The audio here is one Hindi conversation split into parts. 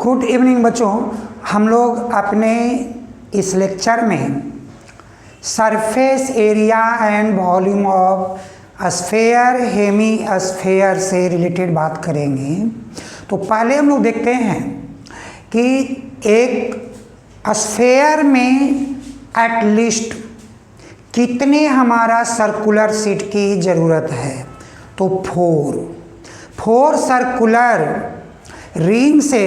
गुड इवनिंग बच्चों, हम लोग अपने इस लेक्चर में surface area and volume of sphere hemisphere से रिलेटेड बात करेंगे। तो पहले हम लोग देखते हैं कि एक स्फेयर में एटलीस्ट कितने हमारा सर्कुलर शीट की ज़रूरत है। तो फोर सर्कुलर रिंग से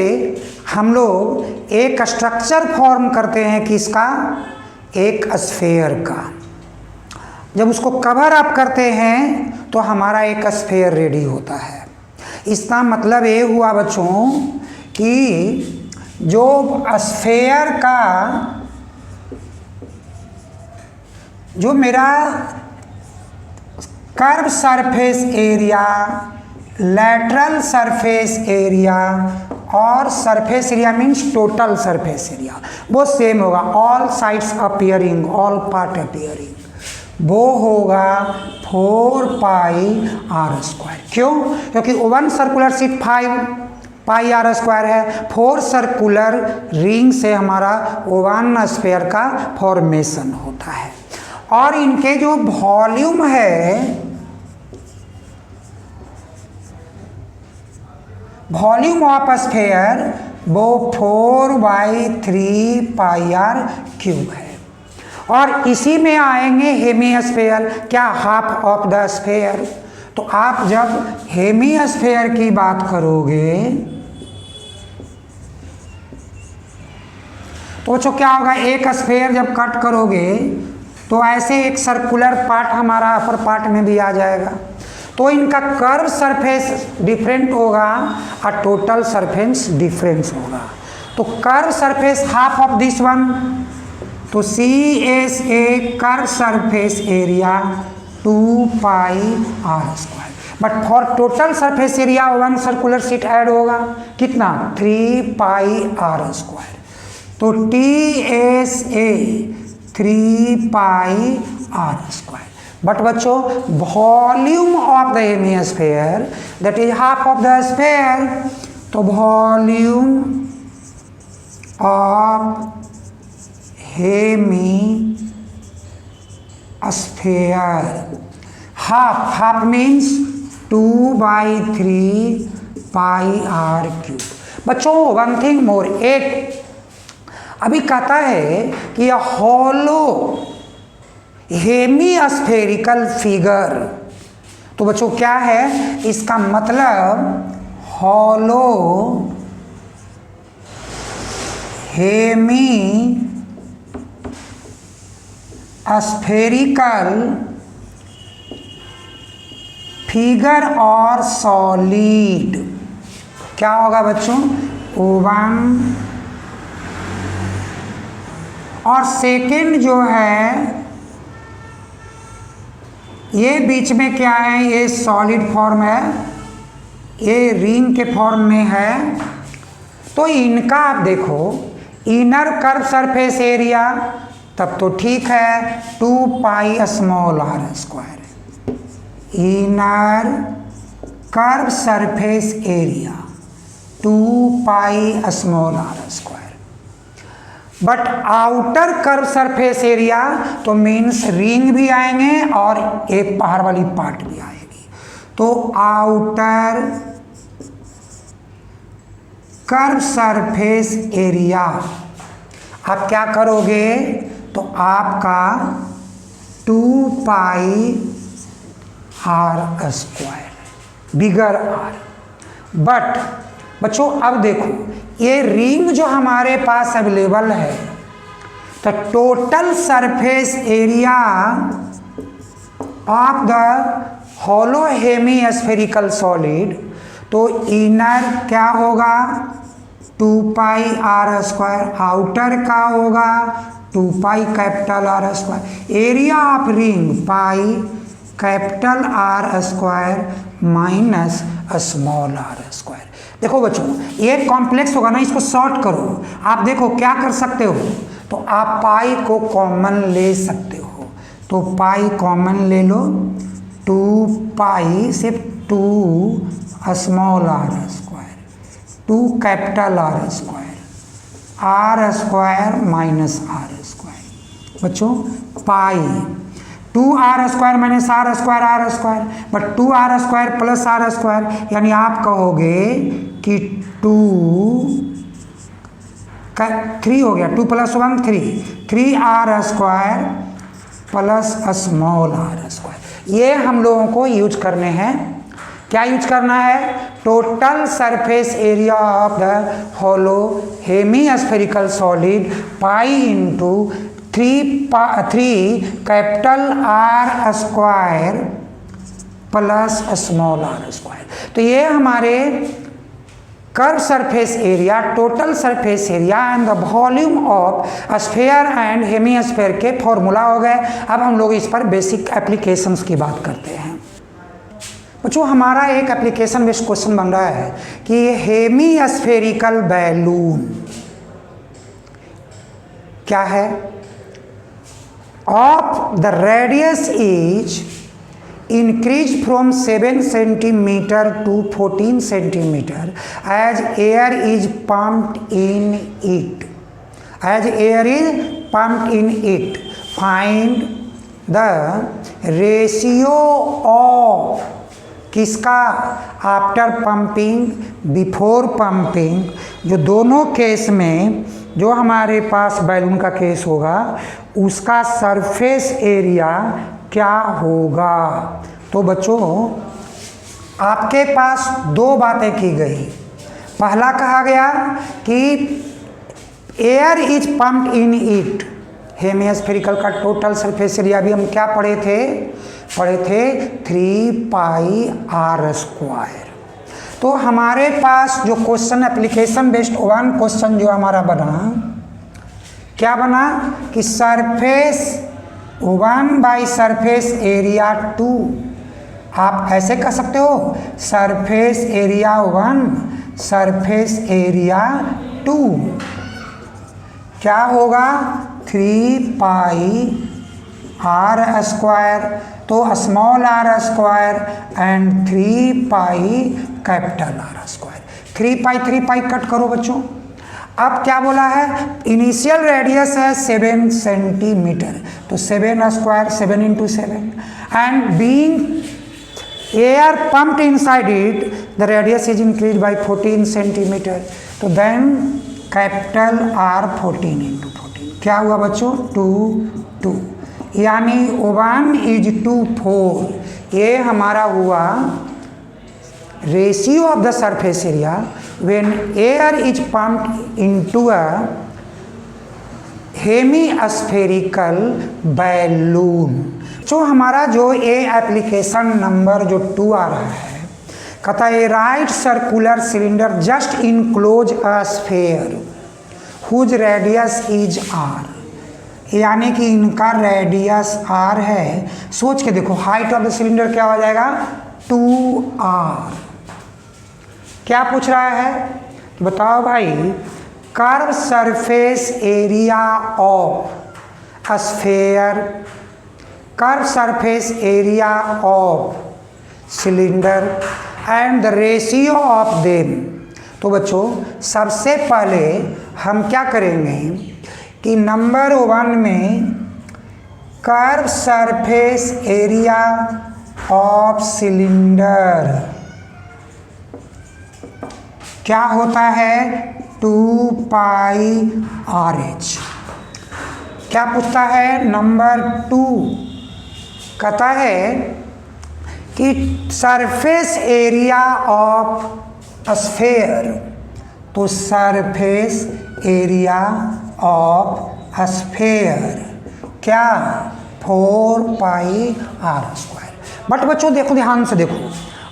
हम लोग एक स्ट्रक्चर फॉर्म करते हैं किसका, एक स्फेयर का। जब उसको कवर अप करते हैं तो हमारा एक स्फेयर रेडी होता है। इसका मतलब ये हुआ बच्चों कि जो स्फेयर का जो मेरा curve surface area, lateral surface area और surface area means total surface area वो सेम होगा। All sides appearing, all part appearing, वो होगा 4 पाई आर स्क्वायर। क्यों? क्योंकि one circular sheet 5 pi r square है। 4 सर्कुलर रिंग से हमारा वन स्फेयर का फॉर्मेशन होता है। और इनके जो वॉल्यूम है, वॉल्यूम ऑफ स्फेयर वो 4/3 पाई आर क्यूब है। और इसी में आएंगे हेमी स्फेयर, क्या, हाफ ऑफ द स्फेयर। तो आप जब हेमी स्फेयर की बात करोगे तो बच्चों क्या होगा, एक स्फेयर जब कट करोगे तो ऐसे एक सर्कुलर पार्ट हमारा अपर पार्ट में भी आ जाएगा। तो इनका कर्व सरफेस डिफरेंट होगा और टोटल सरफेस डिफरेंस होगा। तो curve surface half of this one, तो CSA curve surface area 2 pi r square. But for total surface area one circular sheet add होगा कितना, 3 पाई आर स्क्वायर। तो TSA 3 pi r square. But बच्चों volume of the hemisphere that is half of the sphere, तो volume of hemisphere half means 2/3 pi r cube. बच्चों वन थिंग मोर, एक अभी कहता है कि यह हॉलो हेमी स्फेरिकल फिगर। तो बच्चों क्या है इसका मतलब, हॉलो हेमी स्फेरिकल फिगर और सॉलिड। क्या होगा बच्चों, वन। और सेकंड जो है ये बीच में क्या है, ये सॉलिड फॉर्म है, ये रिंग के फॉर्म में है। तो इनका आप देखो इनर कर्व सरफेस एरिया तब तो ठीक है 2 pi small are square, inner curve surface area 2 pi small are square. But outer curve surface area तो मीन्स रिंग भी आएंगे और एक बाहर वाली पार्ट भी आएगी। तो आउटर कर्व सरफेस एरिया आप क्या करोगे, तो आपका 2 pi r square, bigger r. But बच्चों अब देखो ये रिंग जो हमारे पास अवेलेबल है, तो total surface area of the hollow hemispherical solid, तो इनर क्या होगा 2 पाई आर स्क्वायर, आउटर का होगा 2 pi capital are square, area of ring pi capital are square minus small are square. देखो बच्चों ये कॉम्प्लेक्स होगा ना, इसको शॉर्ट करो। आप देखो क्या कर सकते हो, तो आप पाई को कॉमन ले सकते हो। तो पाई कॉमन ले लो, 2 पाई से 2 small are square 2 capital R square, R square minus R square बच्चों pi 2R square minus R square R square, but 2R square plus R square, यानी आप कहोगे कि 3 हो गया, 2 + 1 3R square plus small r square. ये हम लोगों को यूज करने हैं। क्या यूज करना है? Total surface area of the hollow hemispherical solid pi into 3 capital R square plus small r square. तो ये हमारे curve surface area, total surface area and the volume of sphere and hemisphere के फॉर्मूला हो गए। अब हम लोग इस पर बेसिक एप्लीकेशंस की बात करते हैं। बच्चों हमारा एक एप्लीकेशन बेस्ड क्वेश्चन बन रहा है कि हेमीस्फेरिकल बैलून क्या है? Of the radius is increased from 7 centimeter to 14 centimeter as air is pumped in it. As air is pumped in it, find the ratio of किसका? After pumping, before pumping. जो दोनों केस में जो हमारे पास बैलून का केस होगा उसका सरफेस एरिया क्या होगा? तो बच्चों आपके पास 2 बातें की गई। पहला कहा गया कि air is pumped in it, hemispherical का टोटल सरफेस एरिया भी हम क्या पढ़े थे? 3 पाई R स्क्वायर। तो हमारे पास जो क्वेश्चन एप्लीकेशन बेस्ड 1 क्वेश्चन जो हमारा बना, क्या बना कि सरफेस 1 बाई सरफेस एरिया 2, आप ऐसे कह सकते हो सरफेस एरिया 1 सरफेस एरिया 2 क्या होगा? 3 पाई R स्क्वायर, तो small r square and 3 pi capital R square. 3 pi cut करो बच्चों। अब क्या बोला है? इनिशियल रेडियस है 7 सेंटीमीटर, तो 7 square 7 into 7 and being air pumped inside it the radius is increase by 14 centimetre, तो देन कैपिटल R 14 इंटू 14 क्या हुआ बच्चों? 2 यानी 1 इज टू 4। ये हमारा हुआ ratio of the surface area when air is pumped into a hemispherical balloon। जो हमारा जो ये एप्लीकेशन नंबर जो 2 आ रहा है, कहता है right circular cylinder just enclose a sphere whose radius is R, यानी कि इनका रेडियस R है। सोच के देखो हाइट ऑफ द सिलेंडर क्या हो जाएगा? 2R। क्या पूछ रहा है? बताओ भाई, curve surface area of sphere, curve surface area of cylinder and the ratio of them. तो बच्चों सबसे पहले हम क्या करेंगे कि नंबर 1 में curve surface area of cylinder क्या होता है? 2 पाई RH। क्या पूछता है? नंबर 2 कहता है कि सरफेस एरिया ऑफ स्फीयर, तो सरफेस एरिया ऑफ स्फीयर क्या? 4 पाई R स्क्वायर। बट बच्चों देखो ध्यान से देखो,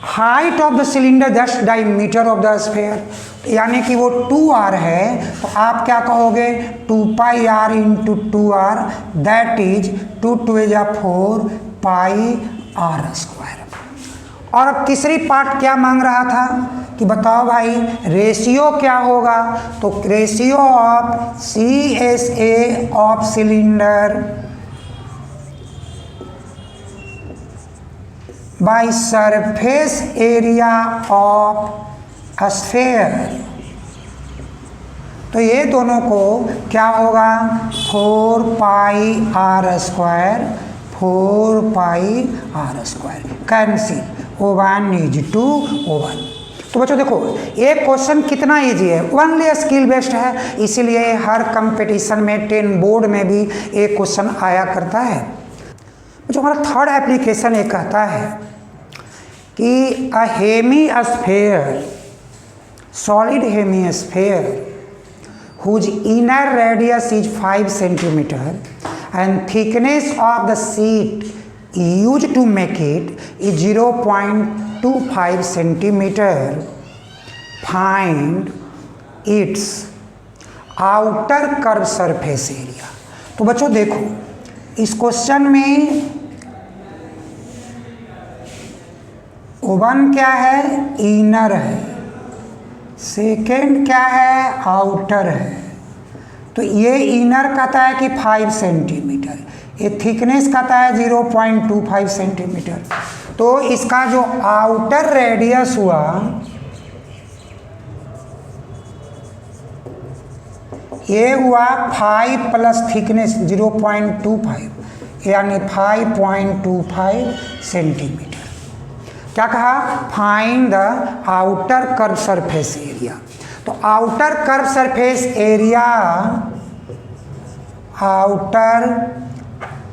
height of the cylinder just diameter of the sphere, यानी कि वो 2R है, तो आप क्या कहोगे? 2 pi R into 2R, that is 2 2 जा 4 पाई R स्क्वायर। और अब तीसरी पार्ट क्या मांग रहा था कि बताओ भाई रेशियो क्या होगा? तो ratio of CSA of cylinder by surface area of sphere तो ये दोनों को क्या होगा, 4 pi r square, 4 pi r square cancel, O1 is to O1। तो बच्चों देखो ये क्वेश्चन कितना इजी है, ओनली स्किल बेस्ड है, इसीलिए हर कंपटीशन में 10 बोर्ड में भी एक क्वेश्चन आया करता है। जो हमारा थर्ड एप्लीकेशन ये कहता है कि a hemisphere, solid hemisphere whose inner radius is 5 centimeter and thickness of the sheet used to make it is 0.25 centimeter, find its outer curved surface area। तो बच्चों देखो इस क्वेश्चन में O1 क्या है, इनर है, सेकेंड क्या है, आउटर है। तो ये इनर कहता है कि 5 सेंटीमीटर, ये थिकनेस कहता है 0.25 सेंटीमीटर। तो इसका जो आउटर रेडियस हुआ ये हुआ 5 प्लस थिकनेस 0.25 यानी 5.25 सेंटीमीटर। क्या कहा, find the outer curve surface area. तो outer curve surface area, outer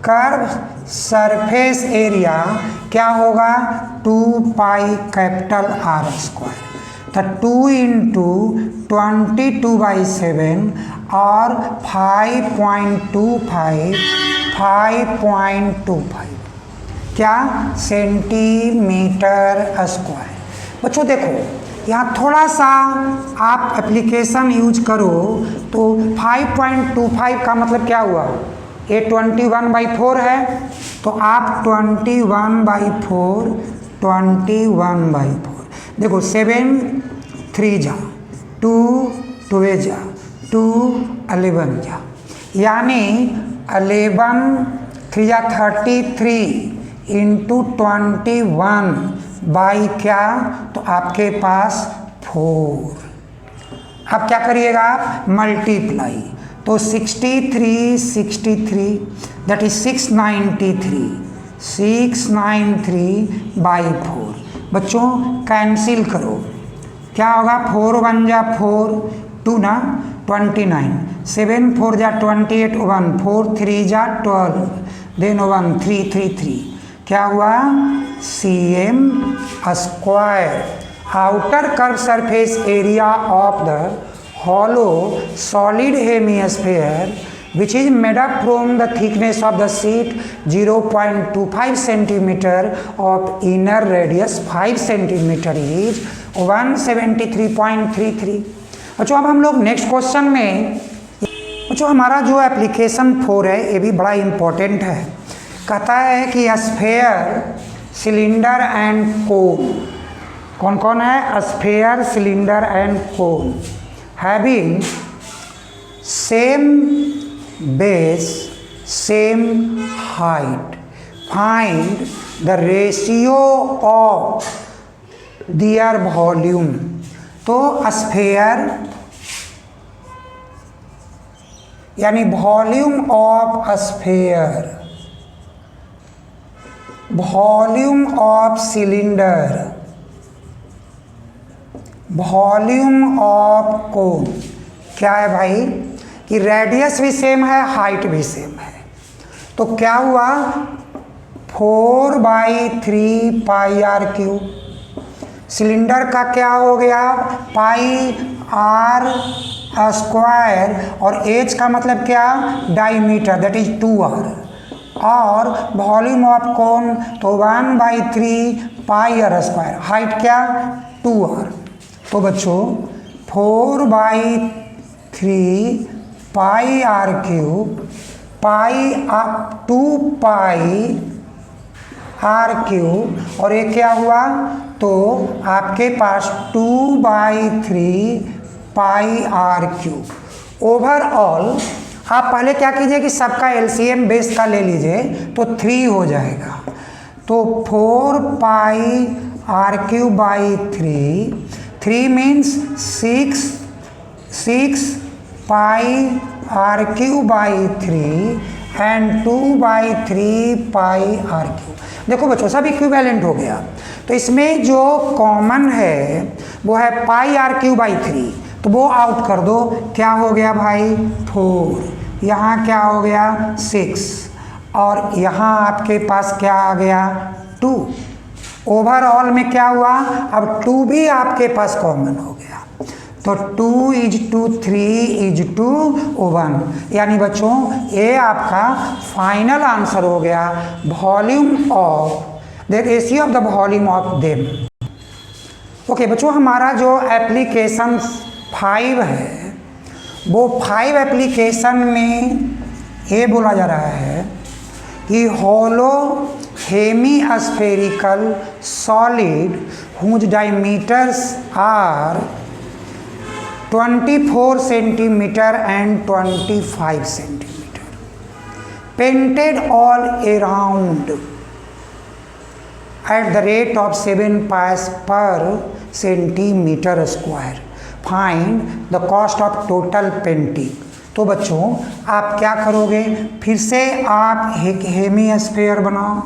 curve surface area क्या होगा, 2 पाई कैपिटल आर स्क्वायर। तो 2 इंटू 22/7 और 5.25 क्या, सेंटीमीटर स्क्वायर। बच्चों देखो यहाँ थोड़ा सा आप एप्लीकेशन यूज करो तो 5.25 का मतलब क्या हुआ, ये 21/4 है, तो आप 21/4 देखो 7 3 जा 2 2 जा 2 11 जा, यानी 11 3 जा 33 इंटू 21 बाई क्या, तो आपके पास 4। अब क्या करिएगा आप, मल्टीप्लाई, तो 63 दैट इज 693/4। बच्चों कैंसिल करो, क्या होगा, 4 1 जा 4 2 ना 29, 7 4 जा 28 1 4 3 जा 12 देन 1 3 3 3 क्या हुआ, cm square. Outer curve surface area of the hollow solid hemisphere which is made up from the thickness of the sheet 0.25 centimeter of inner radius 5 centimeter is 173.33। बच्चों अब हम लोग नेक्स्ट क्वेश्चन में, बच्चों हमारा जो एप्लीकेशन 4 है ये भी बड़ा इम्पोर्टेंट है। कहता है कि स्फेयर, सिलेंडर एंड कोन, कौन कौन है, sphere, cylinder and cone having same base same height, find the ratio of their volume. तो स्फेयर यानी volume of sphere, volume of cylinder, volume of cone, क्या है भाई कि रेडियस भी सेम है, हाइट भी सेम है। तो क्या हुआ, 4/3 पाई आर क्यूब। सिलेंडर का क्या हो गया, पाई आर स्क्वायर, और एच का मतलब क्या, डायमीटर दैट इज 2r, और वॉल्यूम ऑफ कोन तो 1/3 पाई आर स्क्वायर, हाइट क्या 2r। तो बच्चों 4/3 pi r cube, pi 2 pi r cube, और ये क्या हुआ, तो आपके पास 2/3 पाई आर क्यूब। ओवरऑल आप पहले क्या कीजिए कि सबका एलसीएम बेस का ले लीजिए, तो 3 हो जाएगा। तो 4 pi r cube by 3 means 6 pi r cube by 3 and 2/3 pi r cube. देखो बच्चों सब इक्विवेलेंट हो गया, तो इसमें जो कॉमन है वो है पाई आर क्यू बाई 3, तो वो आउट कर दो। क्या हो गया भाई 4, यहाँ क्या हो गया 6, और यहाँ आपके पास क्या आ गया 2। ओवरऑल में क्या हुआ, अब 2 भी आपके पास कॉमन हो गया, तो 2 इज 2 3 इज 2 1, यानी बच्चों ये आपका फाइनल आंसर हो गया volume of the ratio of the volume of them. Okay बच्चों, हमारा जो एप्लीकेशन 5 है वो 5 एप्लीकेशन में ये बोला जा रहा है कि hollow hemispherical solid whose diameters are 24 centimetre and 25 centimetre, painted all around at the rate of 7 pass per centimeter square. Find the cost of total painting. तो बच्चों आप क्या करोगे, फिर से आप एक हेमीस्फीयर बनाओ।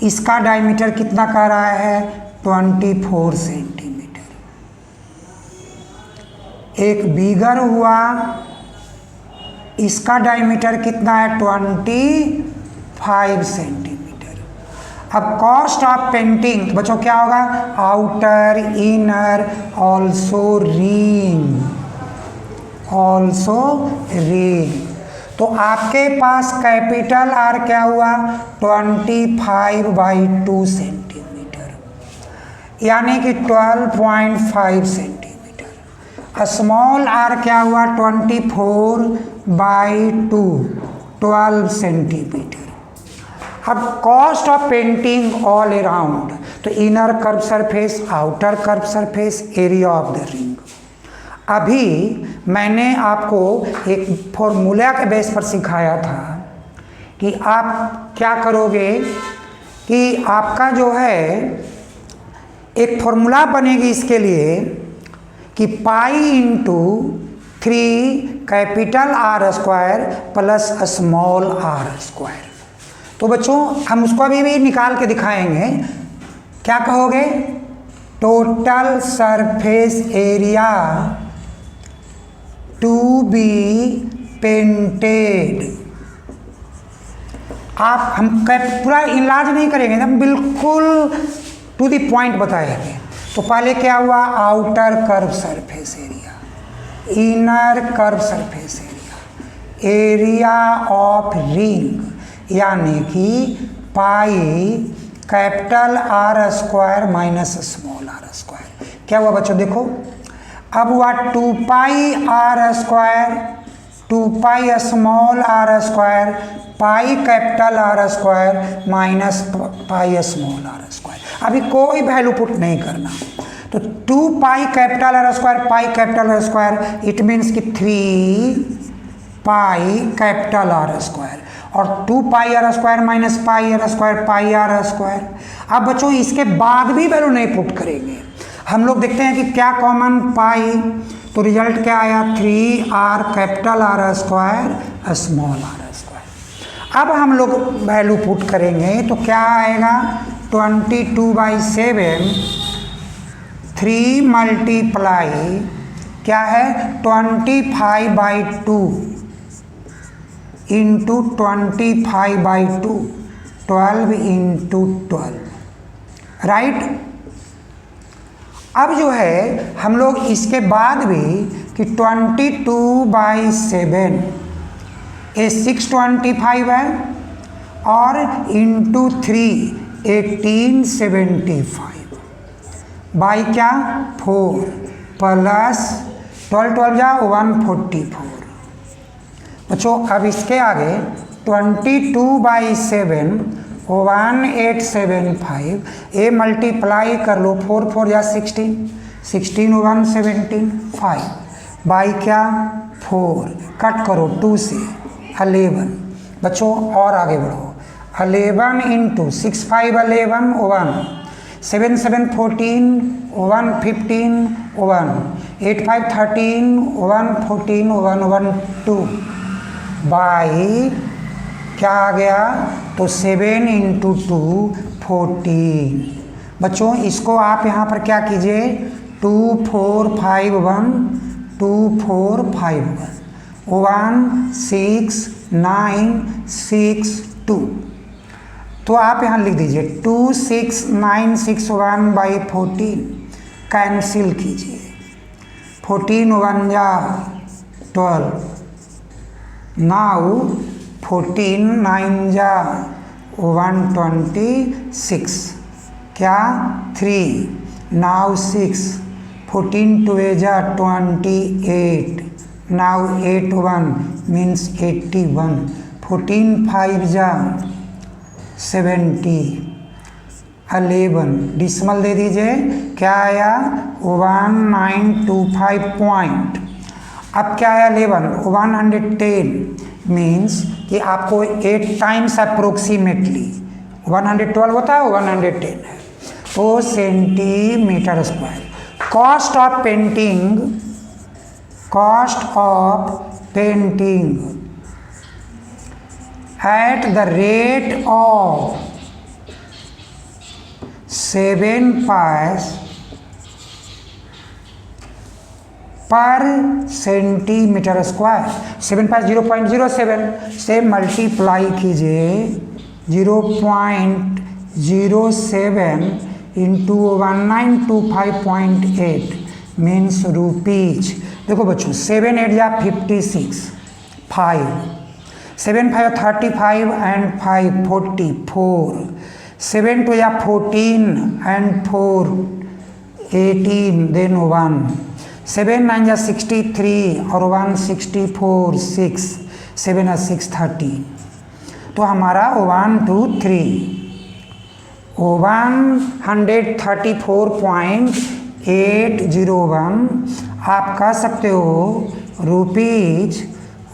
इसका डायमीटर कितना कह रहा है 24 सेंटीमीटर। एक बीगर हुआ, इसका डायमीटर कितना है 25 सेंटीमीटर। अब कॉस्ट ऑफ पेंटिंग बच्चों क्या होगा, outer inner also ring, also ring. तो आपके पास कैपिटल आर क्या हुआ 25/2 सेंटीमीटर, यानी कि 12.5 सेंटीमीटर। स्मॉल आर क्या हुआ 24/2 12 सेंटीमीटर। अब cost of painting all around, तो inner curve surface, outer curve surface, area of the ring. अभी मैंने आपको एक फॉर्मूला के बेस पर सिखाया था कि आप क्या करोगे कि आपका जो है एक फॉर्मूला बनेगी इसके लिए कि pi into 3 capital are square plus small are square. तो बच्चों हम उसको अभी भी निकाल के दिखाएंगे। क्या कहोगे, total surface area to be painted. आप हम पूरा इलाज नहीं करेंगे, हम बिल्कुल टू द पॉइंट बताएंगे। तो पहले क्या हुआ, outer curve surface area, inner curve surface area, area of ring, यानी कि pi capital are square minus small are square. क्या हुआ बच्चों, देखो अब हुआ 2 pi r square 2 pi small are square pi capital are square minus pi small are square. अभी कोई वैल्यू पुट नहीं करना। तो 2 pi capital are square pi capital are square, it means कि 3 पाई कैपिटल आर स्क्वायर और 2 pi r square minus pi r square pi r square. अब बच्चों इसके बाद भी वैल्यू नहीं पुट करेंगे, हम लोग देखते हैं कि क्या कॉमन पाई, तो रिजल्ट क्या आया 3r capital are square small are square. अब हम लोग वैल्यू पुट करेंगे तो क्या आएगा 22/7 3 मल्टीप्लाई क्या है 25/2 इंटू 25/2 12 इंटू 12, राइट। अब जो है हम लोग इसके बाद भी कि 22/7 ये 625 है और इंटू 3 1875 बाई क्या 4 प्लस 12 जा 144। बच्चों अब इसके आगे 22/7 1875 ये मल्टीप्लाई कर लो 4 4 या 16 16 1 17 5 बाई क्या 4 कट करो 2 से 11। बच्चों और आगे बढ़ो 11 इंटू 6 5 11 1 7 7 14 1 15 1 8 5 13, 1 14, 1 1 2 बाई क्या आ गया, तो 7 इंटू 2 14। बच्चों इसको आप यहाँ पर क्या कीजिए, 2 4 5 1, 2 4 5 1, 6 9 6 2। तो आप यहाँ लिख दीजिए 2 6 9 6 1 बाई 14, कैंसिल कीजिए, 14 1 जा 12, नाउ 14 9 जा 126, क्या 3, नाउ 6, 14 2 जा 28, नाउ 8 1 मीन्स 81, 14 5 जा 70, 11 डिसमल दे दीजिए, क्या आया 1925 पॉइंट। अब क्या आया 11 110 मीन्स कि आपको 8 टाइम्स अप्रोक्सीमेटली 112 होता है, 110 है, तो centimetre square. Cost of painting at the rate of 7 paise पर सेंटीमीटर स्क्वायर, 7 पास 0.07 से मल्टीप्लाई कीजिए 0.07 इंटू 1925.8 मीन्स रुपीज। देखो बच्चों 7 8 जा 56, 5 7 5 35 एंड 5 44, 7 2 या 14 एंड 4 18, देन 1, 7 9 या 63 और 1 64, 6 7 6 13। तो हमारा 134.801 आप कह सकते हो रुपीज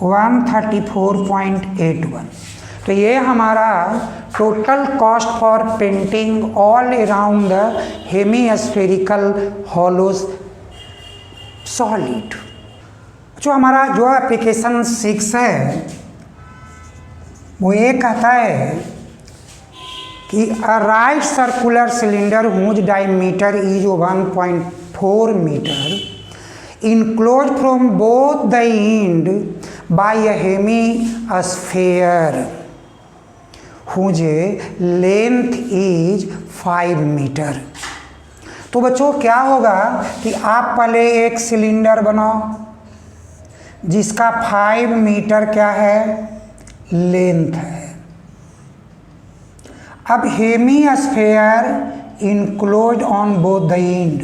134.81। तो ये हमारा total cost for painting all around the hemispherical hollow solid. जो हमारा जो एप्लीकेशन 6 है वो ये कहता है कि a right circular cylinder whose diameter is 1.4 metre enclosed from both the end by a hemisphere whose length is 5 metre. तो बच्चों क्या होगा कि आप पहले एक सिलेंडर बनाओ जिसका 5 मीटर क्या है, लेंथ है। अब hemisphere enclosed on both the end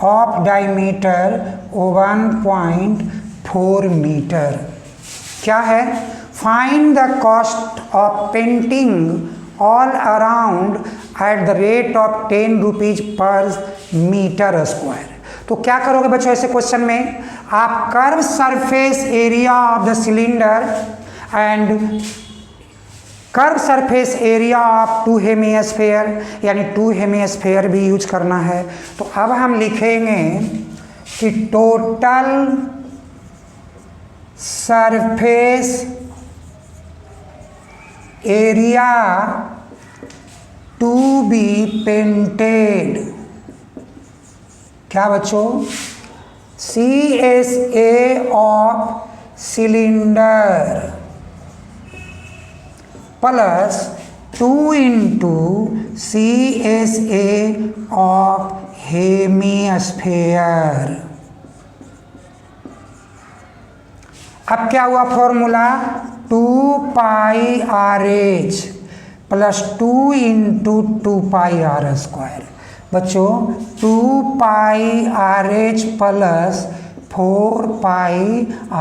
of diameter 1.4 metre क्या है, find the cost of painting all around at the rate of 10 rupees per metre square. तो क्या करोगे बच्चों ऐसे क्वेश्चन में, आप curve surface area of the cylinder and curve surface area of 2 hemisphere, यानी 2 हेमिस्फेयर भी यूज करना है। तो अब हम लिखेंगे कि total surface area to be painted, क्या बच्चों, CSA of cylinder plus 2 into CSA of hemisphere. अब क्या हुआ formula, 2 pi RH plus 2 into 2 pi R square. बच्चों 2 pi RH plus 4 pi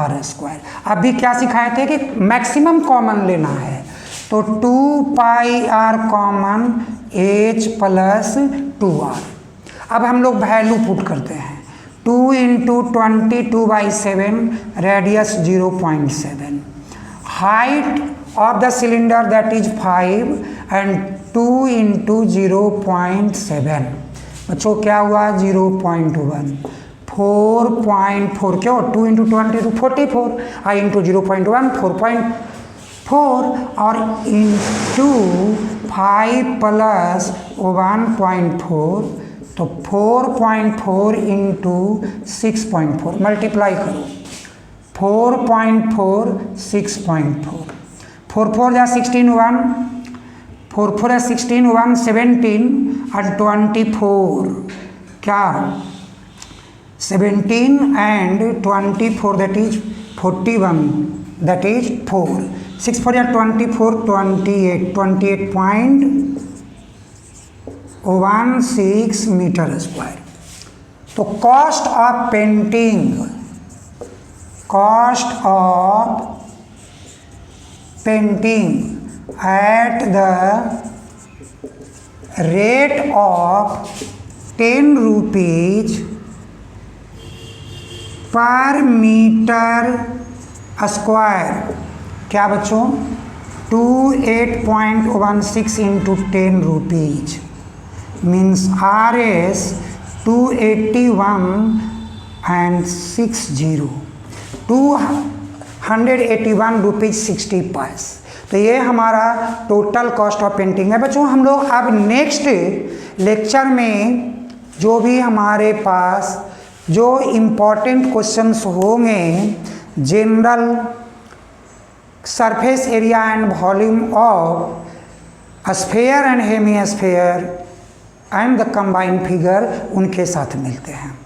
R square. अभी क्या सिखाए थे कि मैक्सिमम कॉमन लेना है, तो 2 pi R common H plus 2R। अब हम लोग वैल्यू पुट करते हैं, 2 into 22/7 radius 0.7, height of the cylinder that is 5 and 2 into 0.7 बच्चों क्या हुआ 0.1, 4.4 क्यों 2 इंटू 22 44 आई इंटू 0.1 4.4 और इंटू 5 प्लस 1.4 तो 4.4 इंटू 6.4 मल्टीप्लाई करो 4.4 6.4 4 4 या 16 1 4 4 या 16 1 17 and 24 क्या 17 and 24 that is 41 that is 4 6 4 या 24 28.16 मीटर स्क्वायर। तो cost of painting at the rate of 10 rupees पर मीटर स्क्वायर क्या बच्चों 28.16 into 10 rupees means RS 281 and 60 281 rupees 60 पैसे। तो ये हमारा टोटल कॉस्ट ऑफ पेंटिंग है बच्चों। हम लोग अब नेक्स्ट लेक्चर में जो भी हमारे पास जो इम्पोर्टेंट क्वेश्चंस होंगे general surface area and volume of sphere and hemisphere and the combined figure उनके साथ मिलते हैं।